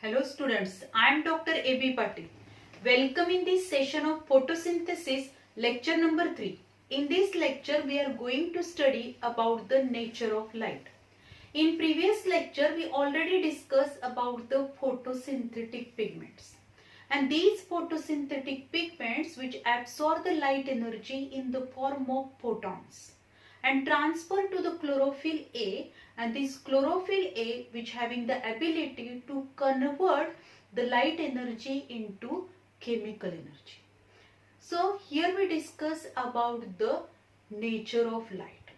Hello students, I am Dr. A.B. Patil. Welcome in this session of photosynthesis lecture number 3. In this lecture we are going to study about the nature of light. In previous lecture we already discussed about the photosynthetic pigments. And these photosynthetic pigments which absorb the light energy in the form of photons and transfer to the chlorophyll-a, and this chlorophyll-a which having the ability to convert the light energy into chemical energy. So here we discuss about the nature of light.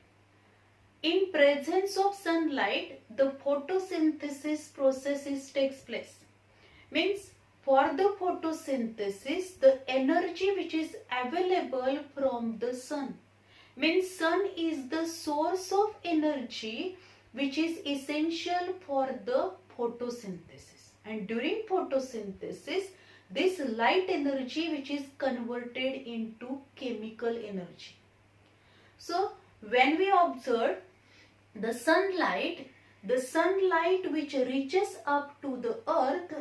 In presence of sunlight, the photosynthesis process takes place. Means for the photosynthesis, the energy which is available from the sun. Means sun is the source of energy which is essential for the photosynthesis. And during photosynthesis, this light energy which is converted into chemical energy. So when we observe the sunlight which reaches up to the earth,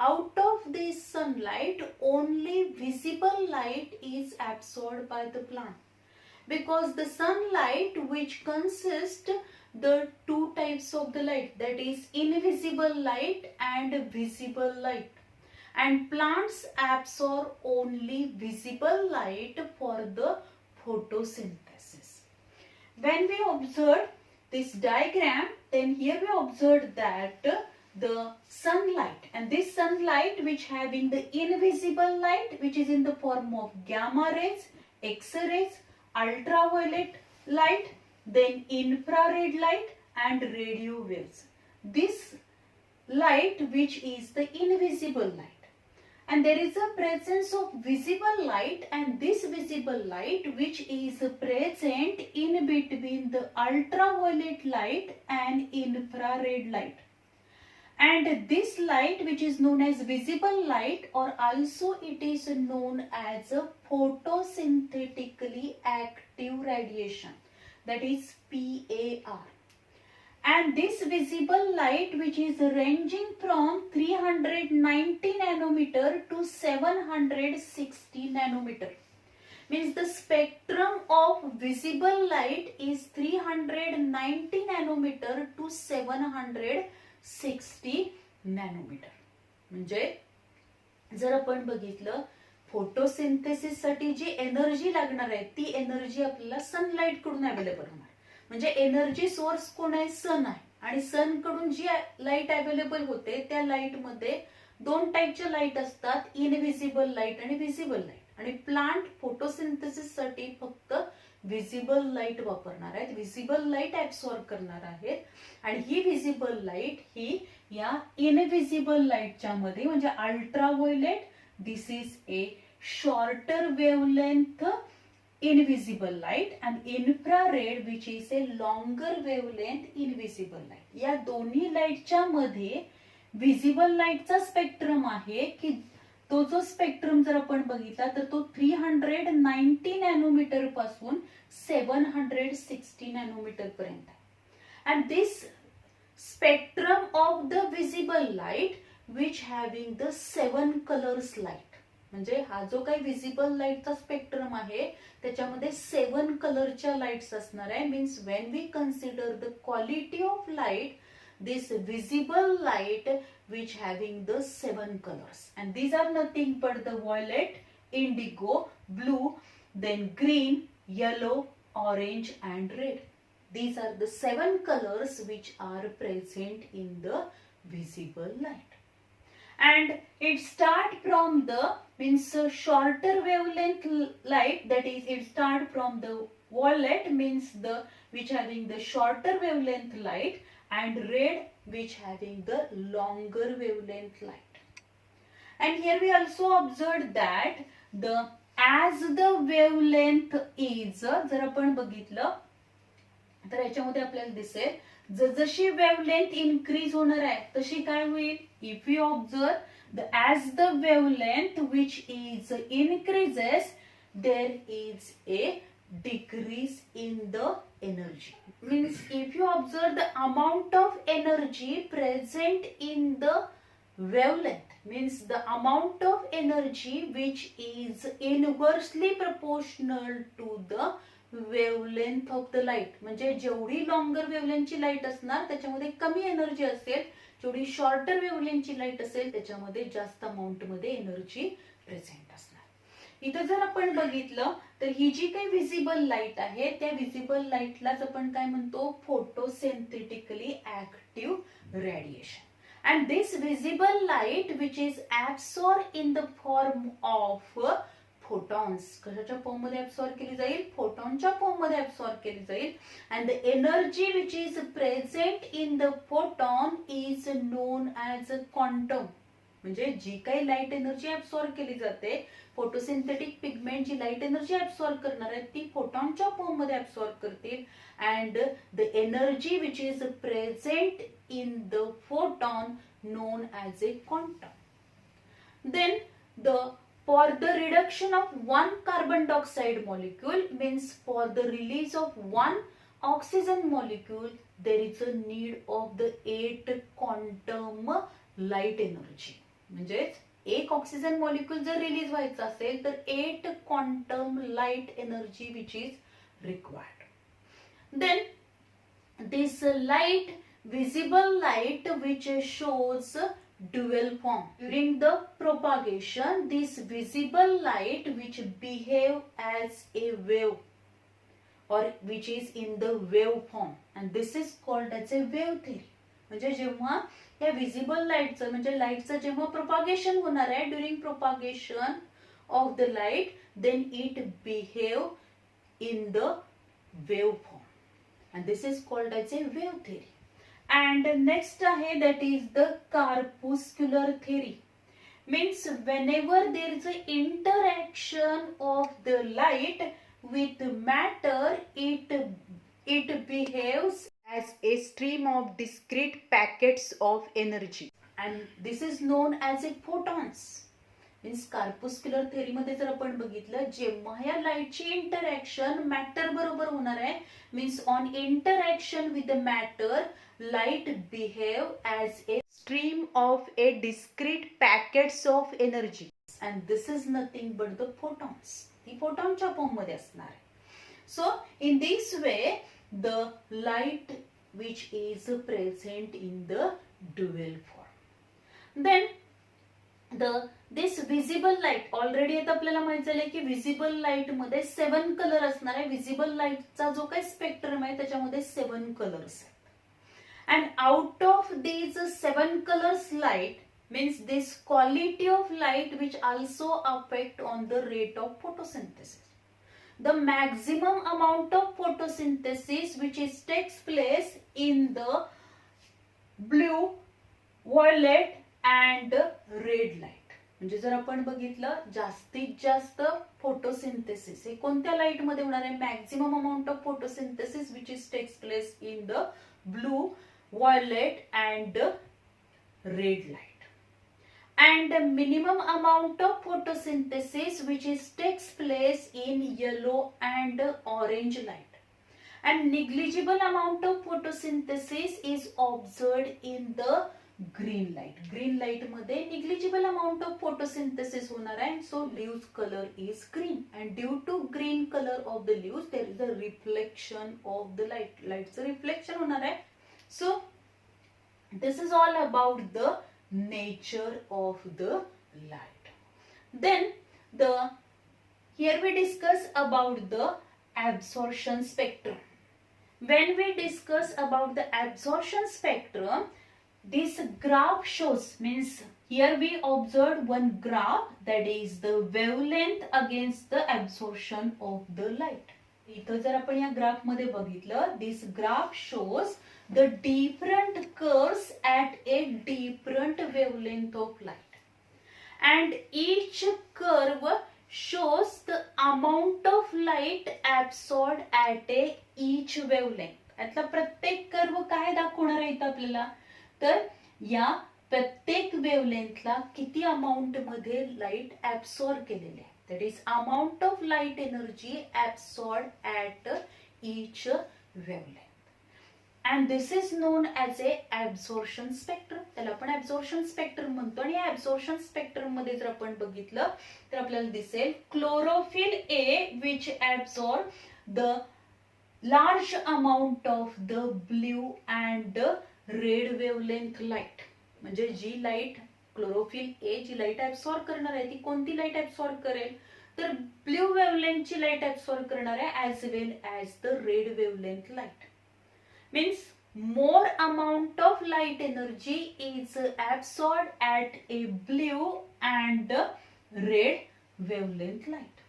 out of this sunlight only visible light is absorbed by the plant. Because the sunlight which consists the two types of the light, that is invisible light and visible light, and plants absorb only visible light for the photosynthesis. When we observe this diagram, then here we observe that the sunlight, and this sunlight which having the invisible light which is in the form of gamma rays, X-rays, ultraviolet light, then infrared light and radio waves. This light which is the invisible light. And there is a presence of visible light, and this visible light which is present in between the ultraviolet light and infrared light. And this light which is known as visible light, or also it is known as a photosynthetically active radiation, that is PAR. And this visible light which is ranging from 390 nanometer to 760 nanometer. Means the spectrum of visible light is 390 nanometer to 760 nanometre. म्हणजे जर आपण बघितलं photosynthesis साठी जी energy लागणार आहे ती energy आपल्याला sunlight कडून अवेलेबल होणार. म्हणजे एनर्जी सोर्स कोण आहे? सन आहे. आणि सन कडून जी लाईट अवेलेबल होते त्या लाईट मध्ये दोन टाईपच्या लाईट असतात, इनव्हिजिबल लाईट आणि व्हिजिबल लाईट. आणि प्लांट फोटोसिंथेसिस साठी फक्त व्हिजिबल लाईट वापरणार आहेत, व्हिजिबल लाईट ऍब्सॉर्ब करणार आहेत. आणि ही व्हिजिबल लाईट ही या इनव्हिजिबल लाईटच्या मध्ये, म्हणजे ultraviolet, this is a shorter wavelength invisible light and infrared which is a longer wavelength invisible light. या दोन्ही लाईटच्या मध्ये व्हिजिबल लाईटचा स्पेक्ट्रम आहे की तो जो स्पेक्ट्रम जर आपण बघितला तर तो 390 नॅनोमीटर पासून 760 नॅनोमीटर पर्यंत आहे. and this spectrum of the visible light which having the 7 colors light. म्हणजे हा जो काही व्हिजिबल लाईटचा स्पेक्ट्रम आहे त्याच्यामध्ये 7 कलरच्या लाईट्स असणार आहे. Means when we consider the quality of light, this visible light which having the 7 colors, and these are nothing but the violet, indigo, blue, then green, yellow, orange and red. These are the 7 colors which are present in the visible light. And it start from the shorter wavelength light, that is it start from the violet, means the which having the shorter wavelength light, and red which having the longer wavelength light. And here we also observed that as the wavelength is, जर आपण बघितलं तर याच्यामध्ये आपल्याला दिसेल जशी wavelength increase होणार आहे तशी काय होईल. If you observe as the wavelength which is increases, there is a decrease in the energy. Means if you observe the amount of energy present in the wavelength means the amount of energy which is inversely proportional to the wavelength of the light. म्हणजे जेवढी longer वेव्हलेंथची light असणार त्याच्यामध्ये कमी energy असेल, जेवढी shorter वेव्हलेंथची light असेल त्याच्यामध्ये जास्त अमाउंट मध्ये एनर्जी प्रेझेंट असणार. इथं जर आपण बघितलं तर ही जी काही विजिबल लाईट आहे त्या विजिबल लाईटलाच आपण काय म्हणतो, photosynthetically active radiation. And this visible light which is absorbed in the form of photons, कशाच्या फॉर्म मध्ये ऍब्सॉर्ब केली जाईल, फोटॉनच्या फॉर्म मध्ये ऍब्सॉर्ब केली जाईल. and the energy which is present in the photon is known as quantum. म्हणजे जी काही लाईट एनर्जी ऍब्सॉर्ब केली जाते, फोटोसिंथेटिक पिगमेंट जी लाईट एनर्जी ऍब्सॉर्ब करणार आहे ती फोटॉनच्या फॉर्म मध्ये ऍब्सॉर्ब करतील. and the energy which is present in the photon known as a quantum. Then for the reduction of one carbon dioxide molecule means for the release of one oxygen molecule there is a need of the 8 quantum light energy. म्हणजे एक oxygen molecule जर release व्हायचा असेल तर 8 quantum light energy which is required. Then this light, visible light which shows dual form. During the propagation, this visible light which behave as a wave or which is in the wave form and this is called as a wave theory. म्हणजे जेव्हा या visible लाईटचं म्हणजे लाईटचं जेव्हा propagation होणार आहे, during propagation of the light then it behave in the wave form and this is called as a wave theory. And next आहे that is the Carboscular Theory. Means whenever there is an interaction of the light with matter, it behaves as a stream of discrete packets of energy and this is known as a photons. Means corpuscular theory मध्ये जर आपण बघितलं जेव्हा या लाईटची interaction matter बरोबर होणार आहे means on interaction with the matter light behave as a stream of a discrete packets of energy and this is nothing but the photons. ती फोटॉनच्या फॉर्म मध्ये असणार आहे. So in this way the light which is present in the dual form. Then this visible light already आता आपल्याला माहित झालंय की विजिबल लाईट मध्ये 7 कलर असणार आहे. विजिबल लाईटचा जो काही स्पेक्ट्रम आहे त्याच्यामध्ये 7 कलर्स आहेत and out of these 7 colours light means this quality of light which also affect on the rate of photosynthesis. The maximum amount of photosynthesis which is takes place in the blue, violet and red light. म्हणजे जर आपण बघितलं जास्तीत जास्त photosynthesis हे कोणत्या light मध्ये होणार आहे, maximum amount of photosynthesis which is takes place in the blue, violet and red light. And the minimum amount of photosynthesis which is takes place in yellow and orange light. And negligible amount of photosynthesis is observed in the green light. Green light मध्ये negligible amount of photosynthesis होणार आहे. So leaves color is green and due to green color of the leaves there is a reflection of the light. Lightचं reflection होणार आहे. So this is all about the nature of the light. Then here we discuss about the absorption spectrum. When we discuss about the absorption spectrum, this graph shows, means here we observed one graph that is the wavelength against the absorption of the light. इथं जर आपण या graph मध्ये बघितलं, this graph shows the different curves at a different wavelength of light and each curve shows the amount of light absorbed at a each wavelength. यातला प्रत्येक curve काय दाखवणार आहे इथं आपल्याला, तर या प्रत्येक वेव्हलेंथला किती अमाउंट मध्ये लाईट ऍब्सॉर्ब केलेली आहे, that is amount of light energy absorbed at each wavelength. and this is known as a absorption spectrum. त्याला आपण absorption spectrum म्हणतो. आणि या absorption spectrum मध्ये जर आपण बघितलं तर आपल्याला दिसेल Chlorophyll-a which absorb the large amount of the blue and red wavelength light. म्हणजे जी लाईट Chlorophyll-a जी लाईट ऍब्सॉर्ब करणार आहे ती कोणती लाईट ऍब्सॉर्ब करेल तर ब्ल्यू वेवलेंथची लाईट ऍब्सॉर्ब करणार आहे as well as the red wavelength light. Means more amount of light energy is absorbed at a blue and red wavelength light.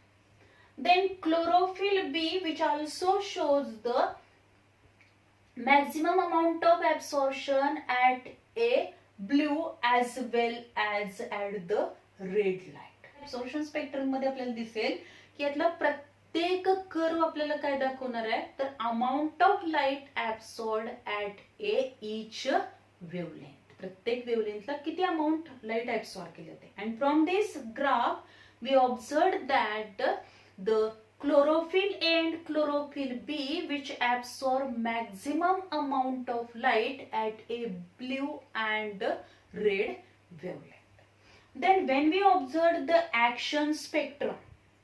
Then Chlorophyll-b which also shows the maximum amount of absorption at a blue as well as at the red light. Absorption spectrum मध्ये आपल्याला दिसेल की यातला प्रत्येक curve आपल्याला काय दाखवणार आहे तर amount of light absorb at each wavelength. प्रत्येक वेवलेंथला किती अमाउंट लाईट ऍब्सॉर्ब केली जाते. And from this graph we observe that the Chlorophyll-a and Chlorophyll-b which absorb maximum amount of light at a blue and red wavelength. Then when we observe the action spectrum,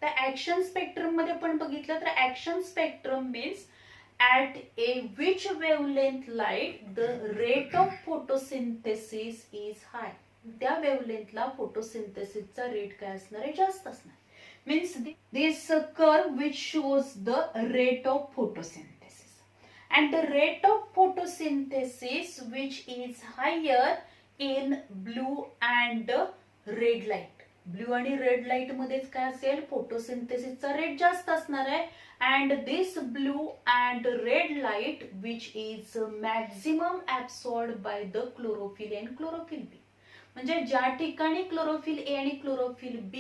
the action spectrum मध्ये आपण बघितलं तर action spectrum means at a which wavelength light the rate of photosynthesis is high. त्या वेवलेंथला फोटोसिंथेसिसचा rate काय असणार आहे जास्त असणार. Means this curve which shows the rate of photosynthesis, and the rate of photosynthesis which is higher in blue and red light. Blue आणि red light मध्येच काय असेल फोटोसिंथेसिसचा रेट जास्त असणार आहे. and this blue and red light which is maximum absorbed by the chlorophyll and chlorophyll-b. म्हणजे ज्या ठिकाणी Chlorophyll-a आणि Chlorophyll-b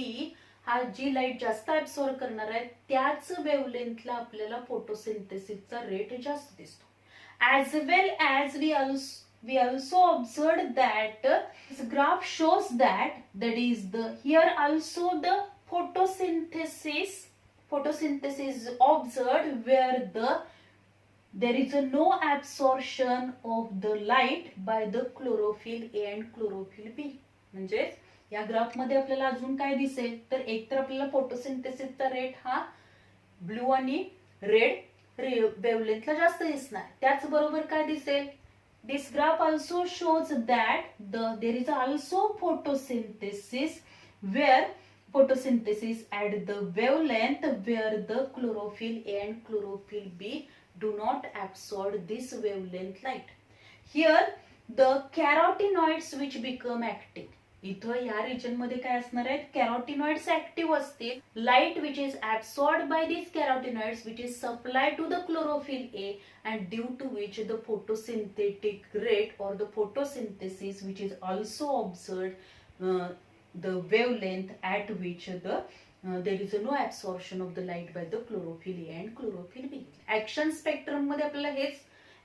हा जी लाईट जास्त ऍब्सॉर्ब करणार आहे त्याच वेवलेंथला आपल्याला फोटोसिंथेसिसचा रेट जास्त दिसतो. as well as we also observed that this graph shows that is the here also the photosynthesis observed where there is no absorption of the light by the Chlorophyll-a and Chlorophyll-b. म्हणजे या graph मध्ये आपल्याला अजून काय दिसेल तर एकतर आपल्याला फोटोसिंथेसिसचा रेट हा ब्लू आणि रेड वेवलेंथला जास्त दिसणार. त्याचबरोबर काय दिसेल this graph also shows that there is also photosynthesis where photosynthesis at the wavelength where the Chlorophyll-a and Chlorophyll-b do not absorb this wavelength light. Here the carotenoids which become active. इथं या region मध्ये काय असणार आहेत carotenoids active असतील. Light which is absorbed by this carotenoids which is supplied to the Chlorophyll-a and due to which the photosynthetic rate or the photosynthesis which is also observed the wavelength at which there is no absorption of the light by the Chlorophyll-a and Chlorophyll-b. Action spectrum मध्ये आपल्याला हेच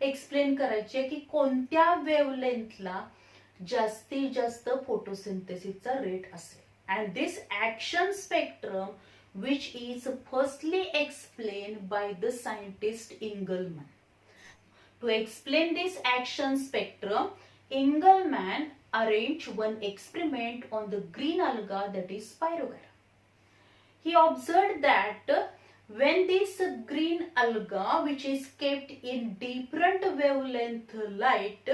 explain करायचे की कोणत्या वेवलेंथला जास्तीत जास्त फोटोसिंथेसिसचा रेट असेल. And this action spectrum which is firstly explain by the scientist Engelmann. To explain this action spectrum Engelmann arranged one experiment on the green alga that is Spirogara. He observed that when this green alga which is kept in different wavelength light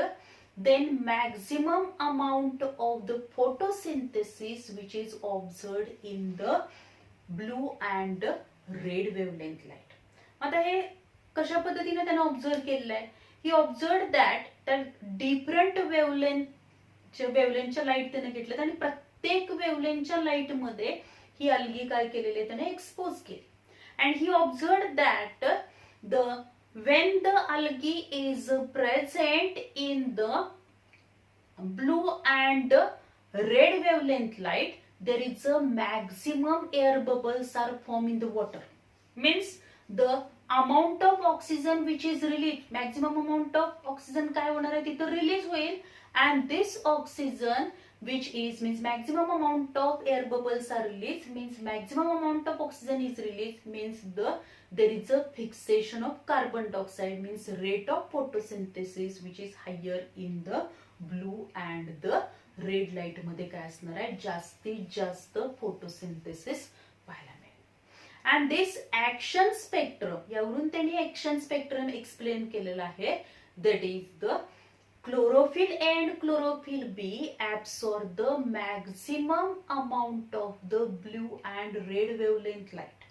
then maximum amount of the photosynthesis which is observed in the blue and red wavelength light. आता हे कशा पद्धतीने त्याने observe केलेलं आहे. He observed that different वेवलेंथच्या light त्याने घेतल्यात आणि प्रत्येक वेवलेंथच्या लाईट मध्ये ही अल्गी काय केलेली त्याने एक्सपोज केली. And he observed that when the algae is present in the blue and red wavelength light there is a maximum air bubbles are formed in the water. Means the amount of oxygen which is released, maximum amount of oxygen काय होणार आहे तिथं release होईल. And this oxygen which is means maximum amount of air bubbles are released, means maximum amount of oxygen is released, means there is a fixation of carbon dioxide, means rate of photosynthesis which is higher in the blue and the red light मध्ये काय असणार आहे, जास्तीत जास्त photosynthesis पाहायला मिळेल. And this action spectrum, यावरून त्यांनी ऍक्शन स्पेक्ट्रम एक्सप्लेन केलेला आहे. That is the chlorophyll A and chlorophyll B absorb the maximum amount of the blue and red wavelength light.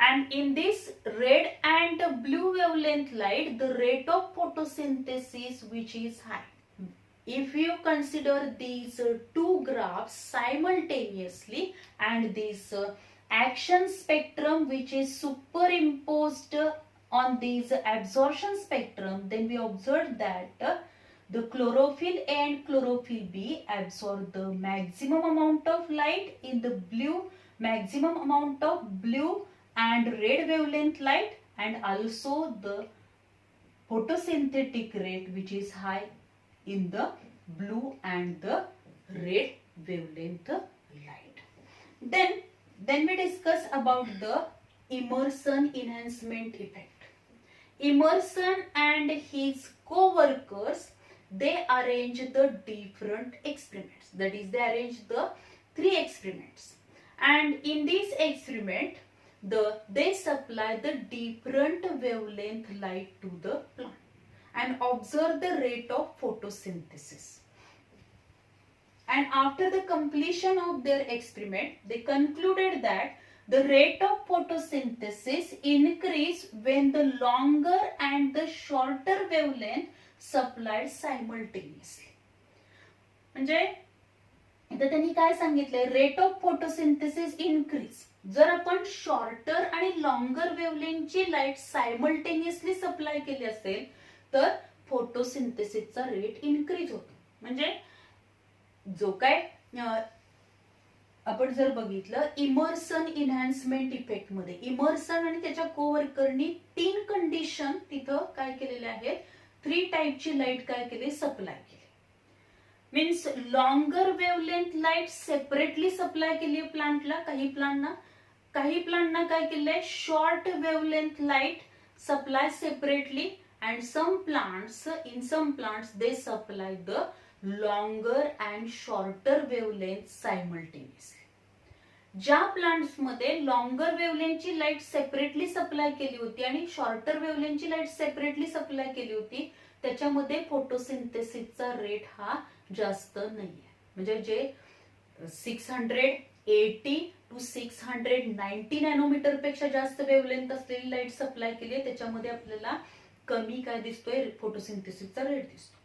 And in this red and blue wavelength light, the rate of photosynthesis which is high. If you consider these two graphs simultaneously and this action spectrum which is superimposed on this absorption spectrum, then we observe that the chlorophyll A and chlorophyll B absorb the maximum amount of light in the blue, maximum amount of blue and red wavelength light, and also the photosynthetic rate which is high in the blue and the red wavelength light. Then we discuss about the Emerson enhancement effect. Emerson and his co-workers, they arrange the different experiments. That is, they arrange the 3 experiments, and in this experiment they supply the different wavelength light to the plant and observe the rate of photosynthesis. And after the completion of their experiment, they concluded that the rate of photosynthesis increase when the longer and the shorter wavelength supplied simultaneously. म्हणजे इथे त्यांनी काय सांगितलंय, rate of photosynthesis increase जर आपण shorter आणि longer वेव्हलेंथची light simultaneously supply केली असेल तर फोटोसिंथेसिसचा रेट इनक्रीज होतो. म्हणजे जो काय आपण जर बघितलं इमर्सन एनहान्समेंट इफेक्ट मध्ये इमर्सन आणि त्याच्या कोवर्करनी 3 कंडिशन तिथं काय केलेले आहेत, 3 टाइपची लाईट काय केली, सप्लाय केली. Means longer wavelength light separately supply केली प्लांटला, काही प्लांटना काय केलंय, short wavelength light supply separately, and in some plants they supply the longer and shorter wavelength simultaneously. ज्या प्लांट्स मध्ये लॉंगर वेव्हलेंथची लाईट सेपरेटली सप्लाय केली होती आणि शॉर्टर वेव्हलेंथची लाईट सेपरेटली सप्लाय केली होती त्याच्यामध्ये फोटोसिंथेसिसचा रेट हा जास्त नाहीये. म्हणजे जे 680 to 690 नॅनोमीटर पेक्षा जास्त वेव्हलेंथ असलेली लाईट सप्लाय केली आहे त्याच्यामध्ये आपल्याला कमी काय दिसतोय, फोटोसिंथेसिसचा रेट दिसतो.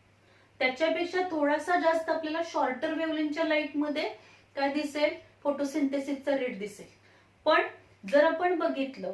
त्याच्यापेक्षा थोडासा जास्त आपल्याला शॉर्टर वेव्हलेंथच्या लाईट मध्ये काय दिसेल, फोटोसिंथेसिसचा रेट दिसेल. पण जर आपण बघितलं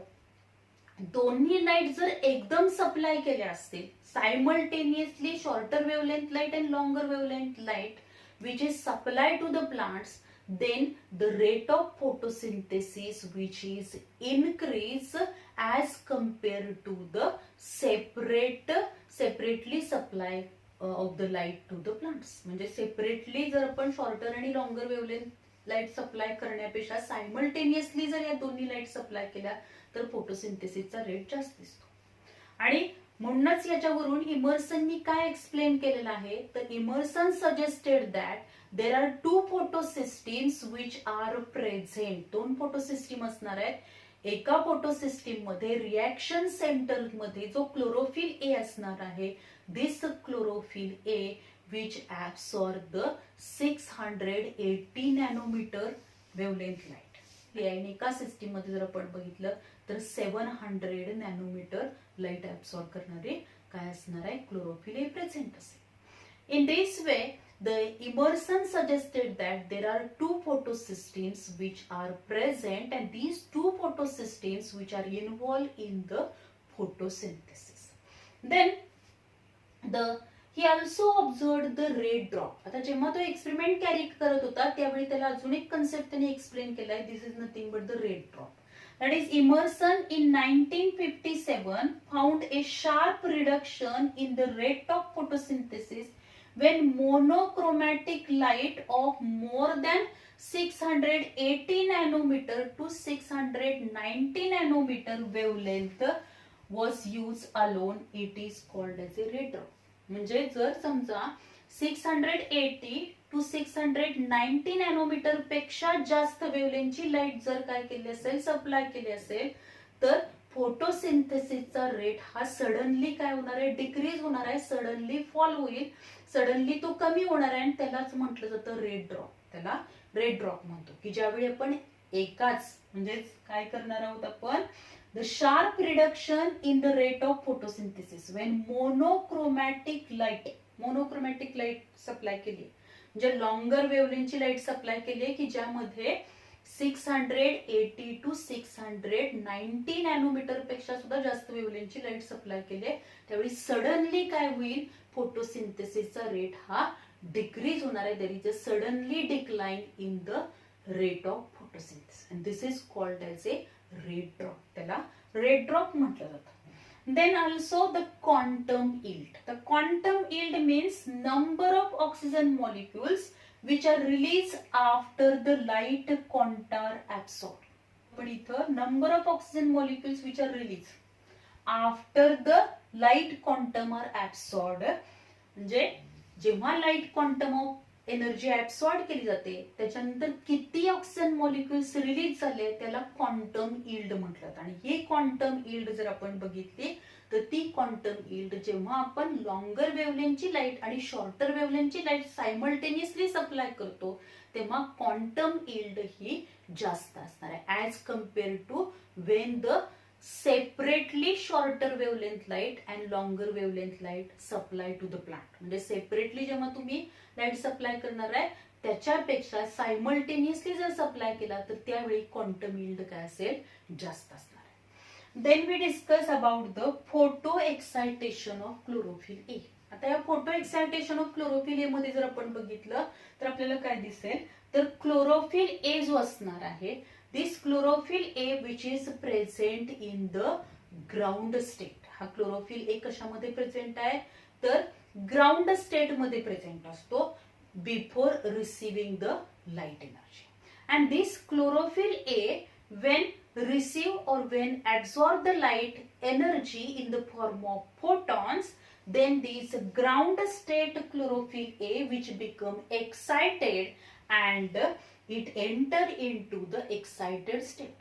दोन्ही लाईट जर एकदम सप्लाय केल्या असतील simultaneously, shorter wavelength light and longer wavelength light which is supplied to the plants, then the rate of photosynthesis which is increase as compared to the separately supply of the light to the plants. म्हणजे separately जर आपण shorter आणि longer wavelength light supply करण्यापेक्षा simultaneously जर या दोन्ही light supply केल्या तर फोटोसिंथेसिसचा रेट जास्त दिसतो. आणि म्हणूनच याच्यावरून इमर्सननी काय एक्सप्लेन केलेलं आहे, तर Emerson suggested that there are 2 photosystems which are present. 2 photosystem असणार आहेत. एका फोटोसिस्टीम मध्ये रिएक्शन सेंटर मध्ये जो क्लोरोफिल ए असणार आहे, this chlorophyll A which absorb the 680 nanometer wavelength light. एका सिस्टीम मध्ये जर आपण बघितलं तर 700 नॅनोमीटर लाईट ऍब्सॉर्ब करणारे काय असणार आहे, क्लोरोफिल ए प्रेझेंट असेल. In this way the Emerson suggested that there are 2 photosystems which are present and these 2 photosystems which are involve in the photosynthesis. Then he also observed the red drop. आता जेव्हा तो experiment carry करत होता त्यावेळी त्याला अजून एक concept त्याने एक्सप्लेन केलाय, this is nothing but the red drop. That is, Emerson in 1957 found a sharp reduction in the rate of photosynthesis when monochromatic light of more than 680 nanometer to 690 nanometer wavelength was used alone, it is called as a ray drop. म्हणजे जर समजा 680 to 690 nanometre पेक्षा जास्त वेव्हलेंथची light जर काय केली असेल, supply केली असेल, तर फोटोसिंथेसिसचा रेट हा सडनली काय होणार आहे, डिक्रीज होणार आहे, सडनली फॉल होईल, सडनली तो कमी होणार आहे, आणि त्यालाच म्हटलं जातं रेड ड्रॉप. त्याला रेड ड्रॉप म्हणतो, की ज्यावेळी आपण एकाच म्हणजे काय करणार आहोत आपण, the sharp reduction in the rate of photosynthesis when monochromatic light supply केली, म्हणजे लॉंगर वेव्हलेंथची लाईट सप्लाय केली आहे, की ज्यामध्ये 680 to 690 नॅनोमीटर पेक्षा सुद्धा जास्त वेव्हलेंथची लाईट सप्लाय केली आहे, त्यावेळी सडनली काय होईल, फोटोसिंथेसिसचा रेट हा डिक्रीज होणार आहे. There is a suddenly decline in the rate of photosynthesis, and this is called as a red drop. त्याला रेड ड्रॉप म्हटलं जातं. Then also the quantum yield. The quantum yield means number of oxygen molecules which are released after the light quanta are absorbed. पण इथं number of oxygen molecules which are released after the light quantum are absorbed, म्हणजे जेव्हा light quantum of energy absorb केली जाते त्याच्यानंतर किती oxygen molecules release झाले त्याला क्वांटम यील्ड म्हटलं. आणि ही क्वांटम यील्ड जर आपण बघितली तर ती क्वांटम यील्ड जेव्हा आपण लॉंगर वेव्हलेंथची लाईट आणि शॉर्टर वेव्हलेंथची लाईट सायमल्टेनियसली सप्लाय करतो तेव्हा क्वांटम यील्ड ही जास्त असणार आहे as compare to when the separately shorter wavelength light and longer wavelength light supply to the plant. म्हणजे सेपरेटली जेव्हा तुम्ही लाईट सप्लाय करणार आहे त्याच्यापेक्षा सायमल्टेनियसली जर सप्लाय केला तर त्यावेळी क्वांटम यील्ड काय असेल, जास्त असणार आहे. Then we discuss about the photo excitation of chlorophyll A. आता या photo excitation of chlorophyll A मध्ये जर आपण बघितलं तर आपल्याला काय दिसेल, तर क्लोरोफिल ए जो असणार आहे, this chlorophyll A which is present in the ground state. हा क्लोरोफिल ए कशामध्ये प्रेझेंट आहे, तर ग्राउंड स्टेट मध्ये प्रेझेंट असतो before receiving the light energy. And this chlorophyll A when receive or when absorb the light energy in the form of photons, then this ground state chlorophyll A which become excited and it enter into the excited state.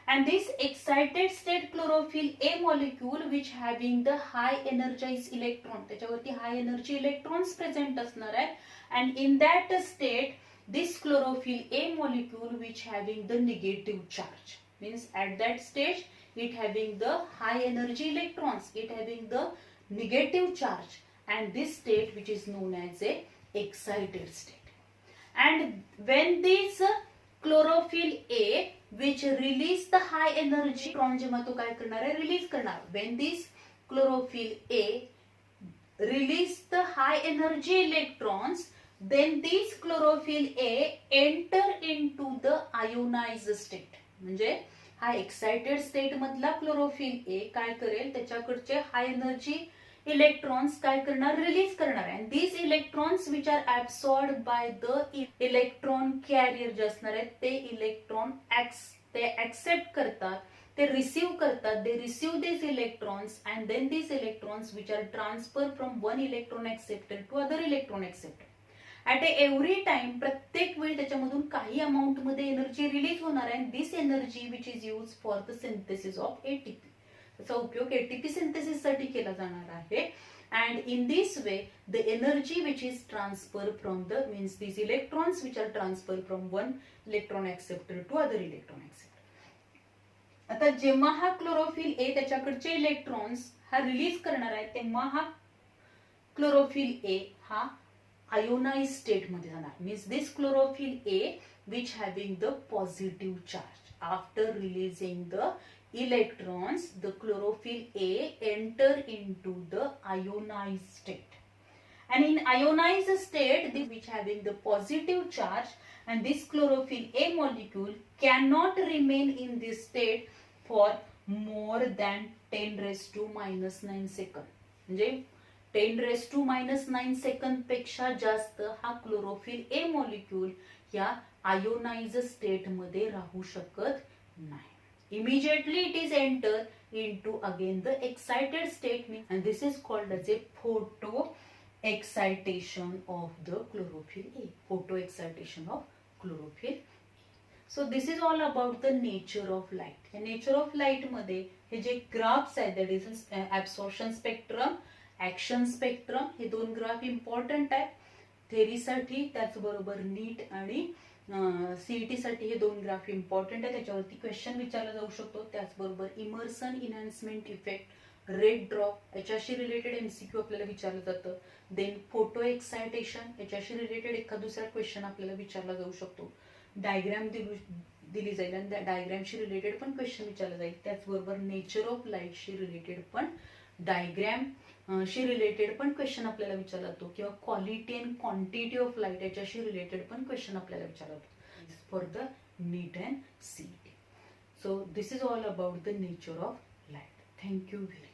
And this excited state chlorophyll A molecule which having the high energized electron, त्याच्यावरती high energy electrons present असणार आहे, and in that state this chlorophyll A molecule which having the negative charge, means at that stage it having the high energy electrons, it having the negative charge, and this state which is known as a excited state. And when this chlorophyll A which release the high energy electron, जेव्हा तो काय करणार आहे, release करणार. when this chlorophyll A release the high energy electrons, then this chlorophyll A enter into the ionized state. म्हणजे हा excited state मधला chlorophyll A काय करेल, त्याच्याकडचे हाय एनर्जी इलेक्ट्रॉन्स काय करणार, रिलीज करणार आहे. This electrons which are absorb by the electron carrier जे असणार आहेत ते इलेक्ट्रॉन ते ऍक्सेप्ट करतात, ते रिसीव्ह करतात. They receive this electrons and then this electrons which are transfer from one electron acceptor to other electron acceptor. At every time प्रत्येक वेळी त्याच्यामधून काही अमाऊंट मध्ये एनर्जी रिलीज होणार आहे. This energy which is use for the synthesis of ATP. त्याचा उपयोग ATP synthesis साठी केला जाणार आहे. And in this way the energy which is transferred from the means these electrons which are transferred from one electron acceptor to other electron acceptor. आता जेव्हा हा chlorophyll A त्याच्याकडचे electrons हा रिलीज करणार आहे तेव्हा हा क्लोरोफिल ए हा ionise state मध्ये जाणार. Means this chlorophyll A which having the positive charge after releasing the electrons, the chlorophyll A enter into the ionized state, and in ionized state which having the positive charge, and this chlorophyll A molecule cannot remain in this state for more than 10 raised to -9 second. म्हणजे 10⁻⁹ second पेक्षा जास्त हा chlorophyll A molecule या ionise state मध्ये राहू शकत नाही. Immediately it is enter into again the excited state, and this is called as a photoexcitation of the chlorophyll A. Photoexcitation of chlorophyll. So this is all about the nature of light. The nature of light मध्ये हे जे graphs आहेत, that is absorption spectrum, action spectrum, हे दोन graph important आहेत थेरीसाठी. त्याचबरोबर नीट आणि CET साठी हे दोन ग्राफ इम्पॉर्टंट आहे, त्याच्यावरती क्वेश्चन विचारला जाऊ शकतो. त्याचबरोबर इमर्सन इनहॅन्समेंट इफेक्ट, रेड ड्रॉप याच्याशी रिलेटेड एमसीक्यू आपल्याला विचारलं जातं. देन फोटो एक्सायटेशन याच्याशी रिलेटेड एखाद दुसरा क्वेश्चन आपल्याला विचारला जाऊ शकतो. डायग्राम दिली जाईल आणि त्या डायग्रामशी रिलेटेड पण क्वेश्चन विचारला जाईल. त्याचबरोबर नेचर ऑफ लाईटशी रिलेटेड पण डायग्राम शी रिलेटेड पण क्वेश्चन आपल्याला विचारला जातो, किंवा quality and quantity of light याच्याशी रिलेटेड पण क्वेश्चन आपल्याला विचारला जातो for the NEET and CET. So this is all about the nature of light. Thank you very much.